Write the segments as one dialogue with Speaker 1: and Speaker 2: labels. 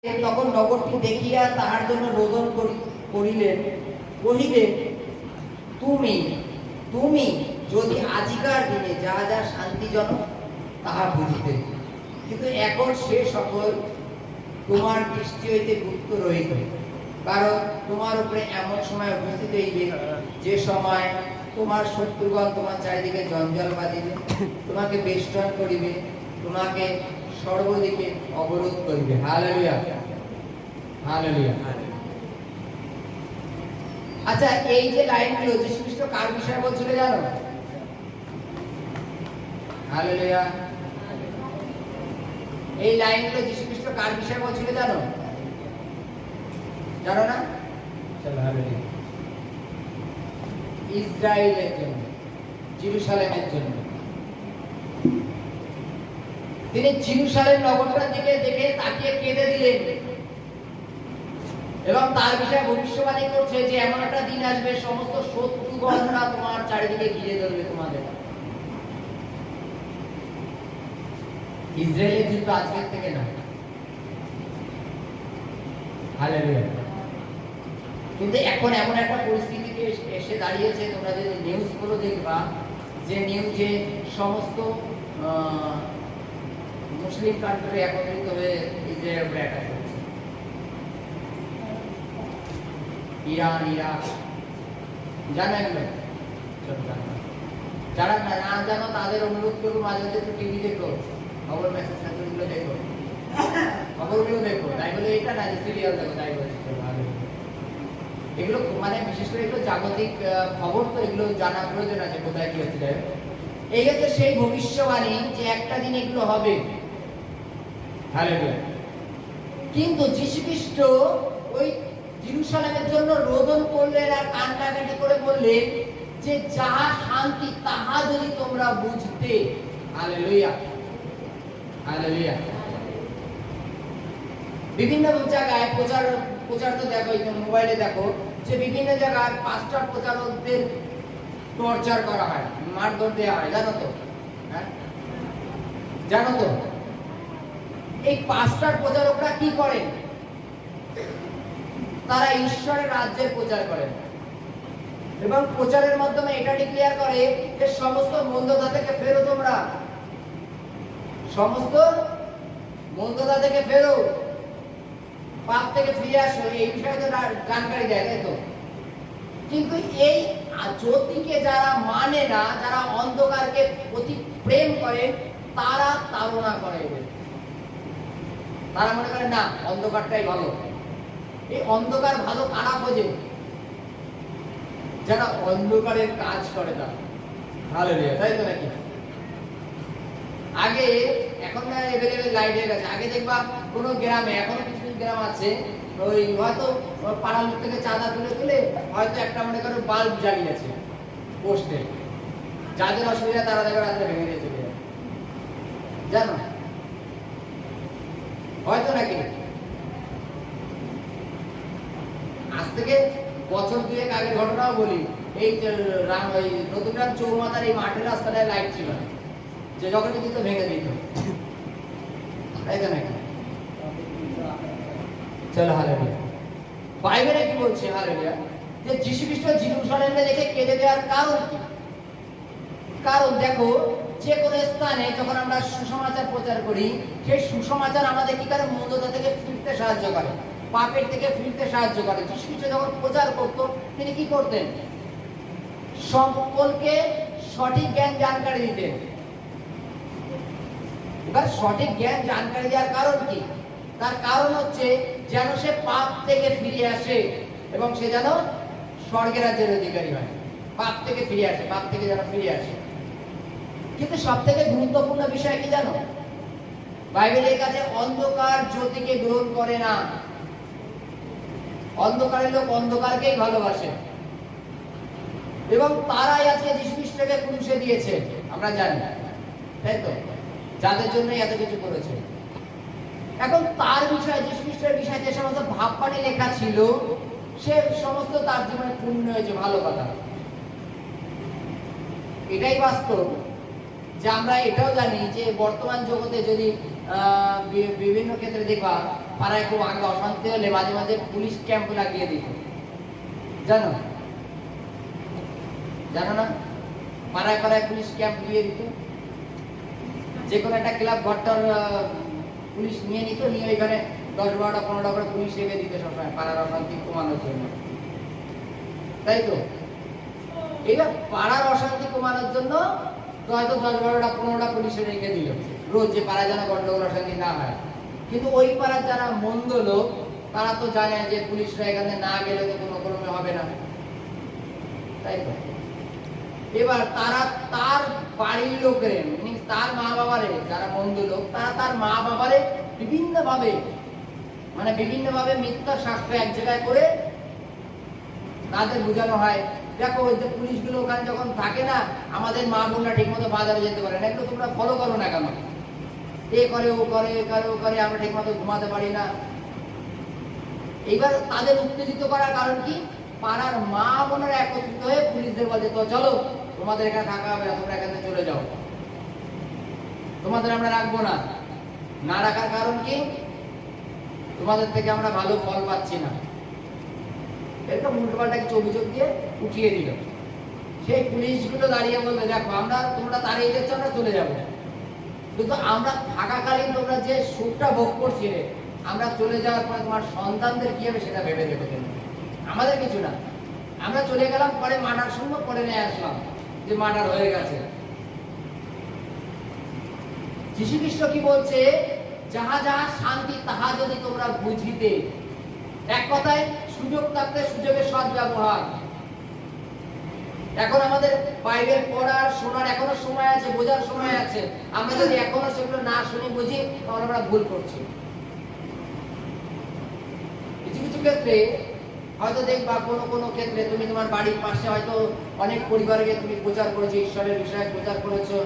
Speaker 1: তখন নগরটি দেখিয়া তাহার জন্য রোদন করিলেন, কহিলেন, তুমি তুমি যদি আজিকার দিনে যা যা শান্তিজনক তাহা বুঝিতে, কিন্তু এখন সে সকল তোমার দৃষ্টি হইতে গুপ্ত রহিত। কারণ তোমার উপরে এমন সময় উপস্থিত হইবে যে সময় তোমার শত্রুগণ তোমার চারিদিকে জঞ্জাল বাঁধিবে, তোমাকে বেষ্টন করিবে, তোমাকে সর্বদিকে অবরোধ করিবে। Hallelujah, hallelujah. আচ্ছা, এই যে লাইনগুলো যীশু খ্রিস্ট কার বিষয়ে বলছিল জানো? হালেলুয়া। এই লাইনগুলো যীশু খ্রিস্ট কার বিষয়ে বলছিল জানো? জানো না? চলো, হালেলুয়া। ইসরায়েলের জন্য, জেরুসালেমের জন্য। তিনি জেরুসালেম নগরটার দিকে দেখে তাকিয়ে কেঁদে দিলেন এবং তার বিষয়ে ভবিষ্যবাণী করছে যে এমন একটা দিন আসবে সমস্ত শত্রুগণরা তোমার চারিদিকে ঘিরে ধরবে তোমাদের। ইসরায়েলের যুদ্ধ আজকের থেকে না। হালেলুয়া। কিন্তু এখন এমন একটা পরিস্থিতিতে এসে দাঁড়িয়েছে, তোমরা যদি নিউজ গুলো দেখবা, যে নিউজে সমস্ত মুসলিম কান্ট্রি একত্রিত হয়ে ইসরায়েলের উপরে অ্যাটাক করছে। ইরান, ইরাক, জানো এগুলো? যারা না জানো তাদের অনুরোধ করবো মাঝে মাঝে একটু টিভি দেখো, খবর মেসেজ গুলো দেখো, খবরগুলো দেখো। তাই বলে এটা না যে সিরিয়াল দেখো, তাই বলে এগুলো মানে বিশেষ করে এগুলো জাগতিক খবর, তো এগুলো জানা প্রয়োজন আছে কোথায় কি হচ্ছে। এই হচ্ছে সেই ভবিষ্যবাণী যে একটা দিন এগুলো হবে। হালেলুয়া। কিন্তু যীশু খ্রিস্ট ওই জেরুসালেমের জন্য রোদন করলেন আর কান্নাকাটি করে বললেন যে যাহা শান্তি তাহা যদি তোমরা বুঝতে। Hallelujah, hallelujah. বিভিন্ন জায়গায় প্রচার তো দেখো, মোবাইলে দেখো যে বিভিন্ন জায়গায় পাস্টার প্রচারকদের টর্চার করা হয়, মারধর দেওয়া হয়, জানো তো? হ্যাঁ, জানো তো? এই পাস্টার প্রচারকরা কি করেন? তারা ঈশ্বরের রাজ্যের প্রচার করেন এবং প্রচারের মাধ্যমে এটা ডিক্লেয়ার করে যে সমস্ত মন্দতা থেকে ফেরো, তোমরা সমস্ত মন্দতা থেকে ফেরো, পাপ থেকে ফিরে আসো, এই বিষয়ে তো জানকারি দেয়, তাই তো? কিন্তু এই জ্যোতিকে যারা মানে না, যারা অন্ধকারকে অতি প্রেম করে, তারা তাড়না করে। তারা মনে করে না অন্ধকারটাই ভালো। এই অন্ধকার ভালো কারা খোঁজে? যারা অন্ধকারের কাজ করে তারা। হালেলুয়া, তাই তো নাকি? আগে, এখন না এভেলেবেল লাইট হয়ে গেছে। আগে দেখবা কোনো গ্রামে, এখনো কিছু কিছু গ্রাম আছে, ওই হয়তো পাড়ার লোক থেকে চাঁদা তুলে তুলে হয়তো একটা মনে করো বাল্ব জ্বালিয়েছে পোস্টে, যাদের অসুবিধা তারা দেখবে রাত্রে ভেঙে দিয়ে চলে যায়, জানো? হয়তো নাকি? আজ থেকে বছর দুয়েক আগের ঘটনাও বলি। এই নতুন গ্রাম চৌমাথার এই মাঠের রাস্তাটায় লাইট ছিল না, যে যখন দিত ভেঙে দিত, তাই তো নাকি? চলো, হালেলুয়া। বাইবেলে কি বলছে? হালেলুয়া, যে যীশু খ্রিস্ট জেরুসালেমে দেখে কেঁদে দেওয়ার কারণ কি? কারণ দেখো, যে কোনো স্থানে যখন আমরা সুসমাচার প্রচার করি, সেই সুসমাচার আমাদের কি করে? মন্দতা থেকে ফিরতে সাহায্য করে, পাপের থেকে ফিরতে সাহায্য করে। যীশু খ্রিস্ট যখন প্রচার করতো, তিনি কি করতেন? সকলকে সঠিক জ্ঞান জানকারি দিতেন। এবার সঠিক জ্ঞান জানকারি দেওয়ার কারণ কি? তার কারণ হচ্ছে যেন সে পাপ থেকে ফিরে আসে এবং সে যেন স্বর্গের রাজ্যের অধিকারী হয়। পাপ থেকে ফিরে আসে, পাপ থেকে যেন ফিরে আসে। কিন্তু সব থেকে গুরুত্বপূর্ণ বিষয় কি জানো? বাইবেলের কাছে অন্ধকার জ্যোতিকে গ্রহণ করে না। অন্ধকারের লোক অন্ধকারকেই ভালোবাসে এবং তারাই আজকে যীশু খ্রিস্টকে ক্রুশে দিয়েছে, আমরা জানি, তাই তো? যাদের জন্য এত কিছু করেছে। এখন তার বিষয়ে, যীশু খ্রিস্টের বিষয়ে যে সমস্ত ভাববাণী লেখা ছিল, সে সমস্ত তার জীবনে পূর্ণ হয়েছে। ভালো কথা, এটাই বাস্তব। যে আমরা এটাও জানি যে বর্তমান জগতে যদি বিভিন্ন ক্ষেত্রে দেখবা পাড়ায় খুব আগে অশান্তি হলে মাঝে মাঝে পুলিশ ক্যাম্প লাগিয়ে দিত, জানো জানো না? পাড়ায় পাড়ায় পুলিশ ক্যাম্প দিয়ে দিত, যে কোনো একটা ক্লাব ঘরটার পুলিশ নিয়ে নিত, নিয়ে ওইখানে 10-12টা 15টা করে পুলিশ রেখে দিত সবসময় পাড়ার অশান্তি কমানোর জন্য, তাই তো? এইবার পাড়ার অশান্তি কমানোর জন্য হয়তো 10-12টা 15টা পুলিশ রেখে দিল রোজ, যে পাড়ায় যেন গন্ডগোল অশান্তি না হয়। কিন্তু ওই পাড়ার যারা মন্দ লোক তারা তো জানে যে পুলিশরা এখানে না গেলে তো কোনো ক্রমে হবে না, তাই তো? এবার তারা তার বাড়ির লোকের তার মা বাবারে, যারা মন্দ লোক তারা তার মা বাবারে বিভিন্নভাবে মিথ্যা সাক্ষ্য এক জায়গায় করে তাদের বোঝানো হয়, দেখো ওই যে পুলিশগুলো ওখানে যখন থাকে না, আমাদের মা বোনরা ঠিক মতো বাজারে যেতে পারে না, এগুলো তোমরা ফলো করো না কেন? এ করে ও করে, এ করে ও করে, আমরা ঠিক মতো ঘুমাতে পারি না। এইবার তাদের উত্তেজিত করার কারণ কি? পাড়ার মা বোনেরা একত্রিত হয়ে পুলিশদের বলে, তো চলো তোমাদের এখানে থাকা হবে না, তোমরা এখানে চলে যাও, তোমাদের আমরা রাখবো না। না রাখার কারণ কি? তোমাদের থেকে আমরা ভালো ফল পাচ্ছি না, এরকম উল্টোপাল্টা কিছু অভিযোগ দিয়ে উঠিয়ে দিল। সেই পুলিশগুলো দাঁড়িয়ে বলবে, দেখো আমরা তোমরা তাড়িয়ে যাচ্ছ, আমরা চলে যাবো, কিন্তু আমরা থাকাকালীন তোমরা যে সুখটা ভোগ করছিলে, আমরা চলে যাওয়ার পর তোমার সন্তানদের কি হবে সেটা ভেবে দেখো, আমাদের কিছু না। আমরা চলে গেলাম, পরে মার্ডার শুনবো, পরে নিয়ে আসলাম যে মার্ডার হয়ে গেছে। যীশু খ্রিস্ট কি বলছে? যাহা যাহা শান্তি তাহা যদি তোমরা বুঝিতে, এক কথায় সুযোগ থাকতে সুযোগের সদ্ব্যবহার। এখন আমাদের বাইবেল পড়ার শোনার এখনো সময় আছে, বোঝার সময় আছে। আমরা যদি এখনো সেগুলো না শুনি বুঝি, তাহলে আমরা ভুল করছি। কিছু কিছু ক্ষেত্রে হয়তো দেখবা, কোনো ক্ষেত্রে তুমি তোমার বাড়ির পাশে হয়তো অনেক পরিবারকে তুমি প্রচার করেছো, ঈশ্বরের বিষয়ে প্রচার করেছো,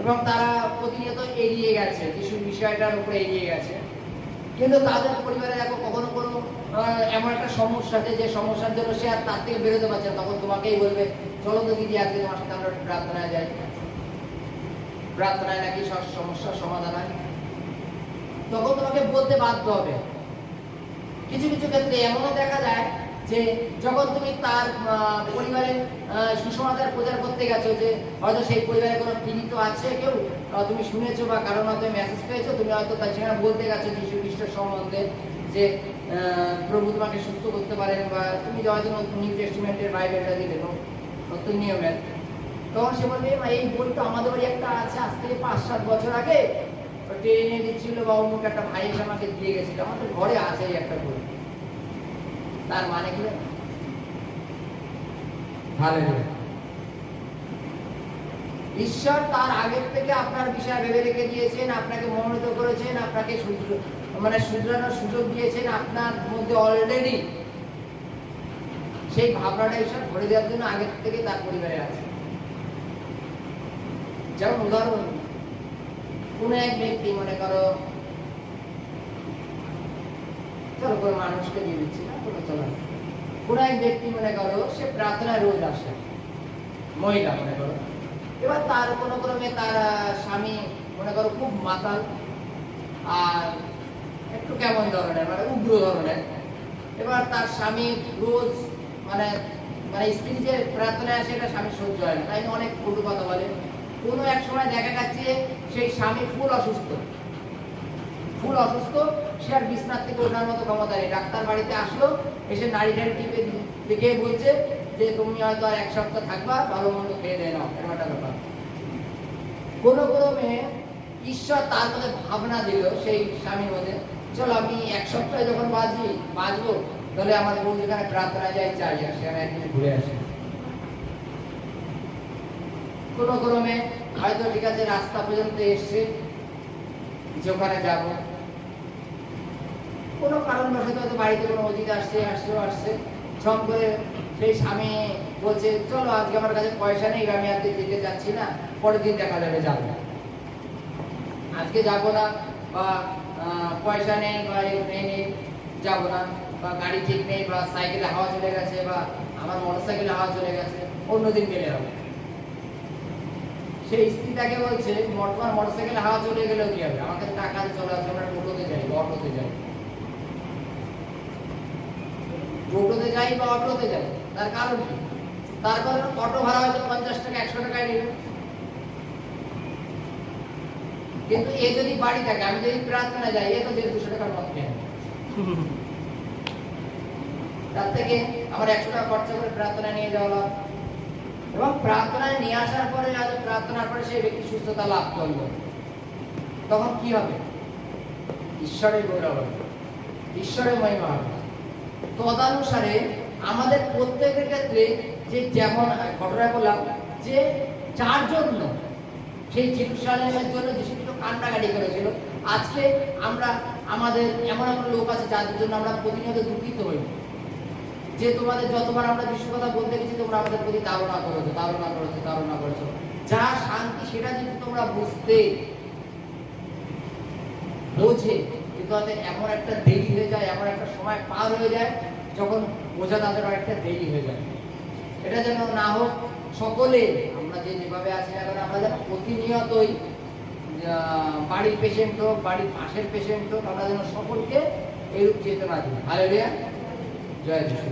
Speaker 1: এবং তারা প্রতিনিয়ত এগিয়ে গেছে, যিশুর বিষয়টার উপরে এগিয়ে গেছে। কিন্তু তাদের পরিবারে দেখো কখনো কোনো এমন একটা সমস্যা আছে, যে সমস্যার জন্য সে আর তার থেকে বেরোতে পারছে না, তখন তোমাকেই বলবে, চলো তো দিদি আজকে তোমার সাথে আমরা প্রার্থনায় যাই, প্রার্থনায় নাকি সব সমস্যার সমাধান হয়। তখন তোমাকে বলতে বাধ্য হবে। কিছু কিছু ক্ষেত্রে এমনও দেখা যায় যে যখন তুমি তার পরিবারের সুসমাচার প্রচার করতে গেছো, যে হয়তো সেই পরিবারে কোনো পীড়িত আছে কেউ, তুমি শুনেছো বা কারণ হয়তো মেসেজ পেয়েছো, তুমি হয়তো তার সেখানে বলতে গেছো যীশু খ্রিস্টের সম্বন্ধে, যে প্রভু তোমাকে সুস্থ করতে পারেন, বা তুমি হয়তো নিউ টেস্টিমেন্টের বাইবেলটা দিলে নতুন নিয়মের, তখন সে বলবে, এই বই তো আমাদের বাড়ি একটা আছে, আজ থেকে 5-7 বছর আগে ট্রেনে দিচ্ছিল, বা অমুক একটা ভাই এসে আমাকে দিয়ে গেছিল, আমাদের ঘরে আছে এই একটা বই। তার মানে কি? হালেলুয়া। ঈশ্বর তার আগের থেকে আপনার বিষয় ভেবে রেখে দিয়েছেন, আপনাকে মনোনীত করেছেন, আপনাকে শুধরানোর সুযোগ দিয়েছেন, আপনার মধ্যে অলরেডি সেই ভাবনাটা ঈশ্বর ভরে দেওয়ার জন্য আগের থেকে তার পরিবারে আছে। যেমন উদাহরণ, কোন এক ব্যক্তি, মনে করো চলো কোনো মানুষকে দিয়ে দিচ্ছি না, কোন এক ব্যক্তি মনে করো সে প্রার্থনায় রোজ আসে, মহিলা মনে করো। এবার তার কোনো ক্রমে তার স্বামী মনে করো খুব মাতাল, আর একটু কেমন ধরনের, মানে উগ্র ধরনের। এবার তার স্বামী রোজ মানে স্ত্রী যে প্রার্থনায় আসে, এটা স্বামী সহ্য হয় না, তাই অনেক কটু কথা বলে। কোনো এক সময় দেখা যাচ্ছে সেই স্বামী ফুল অসুস্থ, সে আর বিছনার থেকে ওঠার মতো ক্ষমতা নেই। ডাক্তার বাড়িতে আসলো, এসে নাড়ি টিপে দেখে বলছে যে তুমি হয়তো আর 1 সপ্তাহ থাকবা, ভালো মন্দ খেয়ে দেয় নাও, এরকম একটা ব্যাপার। কোনো ক্রমে ঈশ্বর তার মধ্যে ভাবনা দিল সেই স্বামীর মধ্যে, চলো আমি 1 সপ্তাহ যখন বাঁচবো, তাহলে আমার বউ যেখানে প্রার্থনা যায় চাই, আর সেখানে একদিন ঘুরে আসে। কোনো ক্রমে হয়তো ঠিক আছে, রাস্তা পর্যন্ত এসছে যে ওখানে যাবো, কোনো কারণবশত হয়তো বাড়িতে কোনো অতিথি আসছে, সব করে সেই স্বামী বলছে, চলো আজকে আমার কাছে পয়সা নেই, আমি আজকে যেতে যাচ্ছি না, পরের দিন দেখা যাবে, যাবো, আজকে যাবো না, বা পয়সা নেই, বা নেই যাবো না, বা গাড়ি ঠিক নেই, বা সাইকেলে হাওয়া চলে গেছে, বা আমার মোটরসাইকেলে হাওয়া চলে গেছে, অন্যদিন গেলে হবে। সেই স্ত্রী তাকে বলছে, তোমার মোটরসাইকেলে হাওয়া চলে গেলেও কি হবে, আমাকে টাকা চলে আসবে, আমরা টোটোতে যাই বা অটোতে যাই, টোটোতে যাই বা অটোতে যাই, তার কারণ কি? তার কারণ অটো ভাড়া হয়তো 50 টাকা 100 টাকায় নেবে, কিন্তু এ যদি বাড়ি থাকে, আমি যদি প্রার্থনা যাই, এ তো 200 টাকার মত কেন? তার থেকে আমার 100 টাকা খরচা করে প্রার্থনা নিয়ে যাওয়া, এবং প্রার্থনায় নিয়ে আসার পরে প্রার্থনার পরে সেই ব্যক্তি সুস্থতা লাভ করলো, তখন কি হবে? ঈশ্বরের গৌরব হবে, ঈশ্বরের মহিমা হবে। তদানুসারে আমাদের প্রত্যেকের ক্ষেত্রে যে যেমন ঘটনায় বললাম যে যার জন্য সেই জেরুজালেমের জন্য যিশু খ্রিস্ট কান্নাকাটি করেছিল, আজকে আমরা আমাদের এমন এমন লোক আছে যাদের জন্য আমরা প্রতিনিয়ত দুঃখিত হই, যে তোমাদের যতবার আমরা যিশুর কথা বলতে গেছি তোমরা আমাদের প্রতি তাড়না করেছো। যা শান্তি সেটা যদি তোমরা বোঝে, কিন্তু এমন একটা দেরি হয়ে যায়, এমন একটা সময় পার হয়ে যায় যখন বোঝা তাদের অনেকটা দেরি হয়ে যায়। এটা যেন না হোক, সকলে আমরা যেভাবে আছি এখন আমরা যেন প্রতিনিয়তই বাড়ির পেশেন্ট হোক, বাড়ির পাশের পেশেন্ট হোক, আমরা যেন সকলকে এইরূপ চেতনা দিই। হালেলুয়া, জয় যিশু।